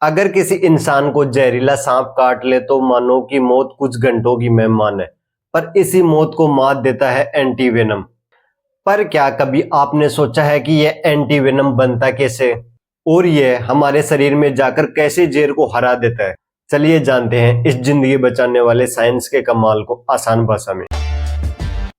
अगर किसी इंसान को जहरीला सांप काट ले तो मानो कि मौत कुछ घंटों की मेहमान है, पर इसी मौत को मात देता है एंटीवेनम। पर क्या कभी आपने सोचा है कि यह एंटीवेनम बनता कैसे और यह हमारे शरीर में जाकर कैसे जहर को हरा देता है? चलिए जानते हैं इस जिंदगी बचाने वाले साइंस के कमाल को आसान भाषा में।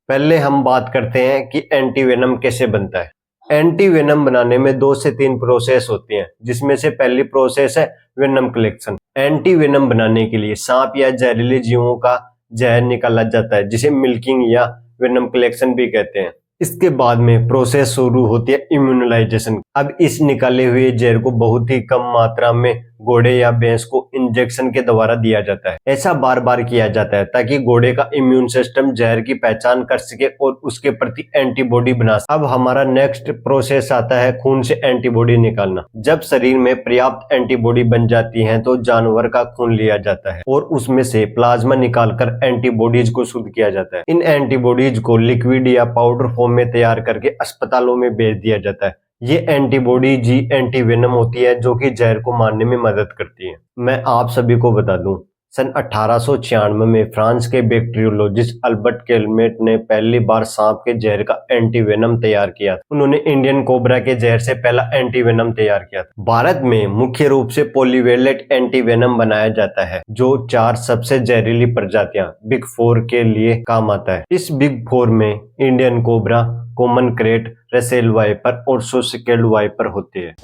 पहले हम बात करते हैं कि एंटीवेनम कैसे बनता है। एंटीवेनम बनाने में 2 से 3 प्रोसेस होती हैं, जिसमें से पहली प्रोसेस है वेनम कलेक्शन। एंटीवेनम बनाने के लिए सांप या जहरीले जीवों का जहर निकाला जाता है, जिसे मिल्किंग या वेनम कलेक्शन भी कहते हैं। इसके बाद में प्रोसेस शुरू होती है इम्यूनलाइजेशन। अब इस निकाले हुए जहर को बहुत ही कम मात्रा में घोड़े या भैंस को इंजेक्शन के द्वारा दिया जाता है। ऐसा बार बार किया जाता है ताकि घोड़े का इम्यून सिस्टम जहर की पहचान कर सके और उसके प्रति एंटीबॉडी बना सके। अब हमारा नेक्स्ट प्रोसेस आता है खून से एंटीबॉडी निकालना। जब शरीर में पर्याप्त एंटीबॉडी बन जाती है तो जानवर का खून लिया जाता है और उसमें से प्लाज्मा निकालकर एंटीबॉडीज को शुद्ध किया जाता है। इन एंटीबॉडीज को लिक्विड या पाउडर फॉर्म में तैयार करके अस्पतालों में भेज दिया जाता है। ये एंटीबॉडी जी एंटीवेनम होती है जो कि जहर को मारने में मदद करती है। मैं आप सभी को बता दूं, सन 1896 में फ्रांस के बैक्टीरियोलॉजिस्ट अल्बर्ट कैलमेट ने पहली बार सांप के जहर का एंटीवेनम तैयार किया था। उन्होंने इंडियन कोबरा के जहर से पहला एंटीवेनम तैयार किया था। भारत में मुख्य रूप से पॉलीवेलेंट एंटीवेनम बनाया जाता है, जो 4 सबसे जहरीली प्रजातियां बिग 4 के लिए काम आता है। इस बिग 4 में Indian cobra, common crate, Russell viper और सोसिकेल्ड वाइपर होते हैं।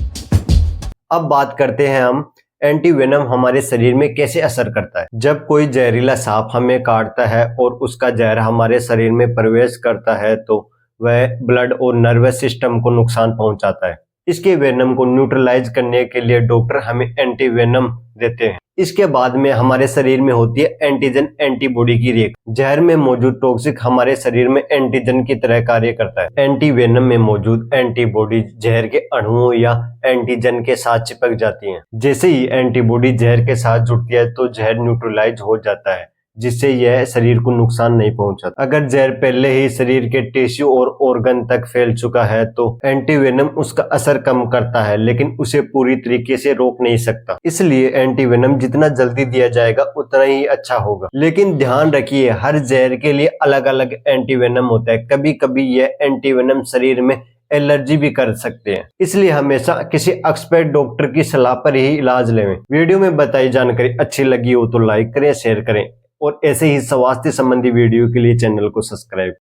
अब बात करते हैं हम एंटीवेनम हमारे शरीर में कैसे असर करता है। जब कोई जहरीला सांप हमें काटता है और उसका जहर हमारे शरीर में प्रवेश करता है तो वह ब्लड और नर्वस सिस्टम को नुकसान पहुंचाता है। इसके वेनम को न्यूट्रलाइज करने के लिए डॉक्टर हमें एंटीवेनम देते हैं। इसके बाद में हमारे शरीर में होती है एंटीजन एंटीबॉडी की रेखा। जहर में मौजूद टॉक्सिक हमारे शरीर में एंटीजन की तरह कार्य करता है। एंटीवेनम में मौजूद एंटीबॉडी जहर के अणुओं या एंटीजन के साथ चिपक जाती हैं। जैसे ही एंटीबॉडी जहर के साथ जुड़ती है तो जहर न्यूट्रलाइज हो जाता है, जिससे यह शरीर को नुकसान नहीं पहुंचाता। अगर जहर पहले ही शरीर के टिश्यू और ऑर्गन तक फैल चुका है तो एंटीवेनम उसका असर कम करता है, लेकिन उसे पूरी तरीके से रोक नहीं सकता। इसलिए एंटीवेनम जितना जल्दी दिया जाएगा उतना ही अच्छा होगा। लेकिन ध्यान रखिए, हर जहर के लिए अलग अलग एंटीवेनम होता है। कभी कभी यह एंटीवेनम शरीर में एलर्जी भी कर सकते हैं, इसलिए हमेशा किसी एक्सपर्ट डॉक्टर की सलाह पर ही इलाज लें। वीडियो में बताई जानकारी अच्छी लगी हो तो लाइक करें, शेयर करें और ऐसे ही स्वास्थ्य संबंधी वीडियो के लिए चैनल को सब्सक्राइब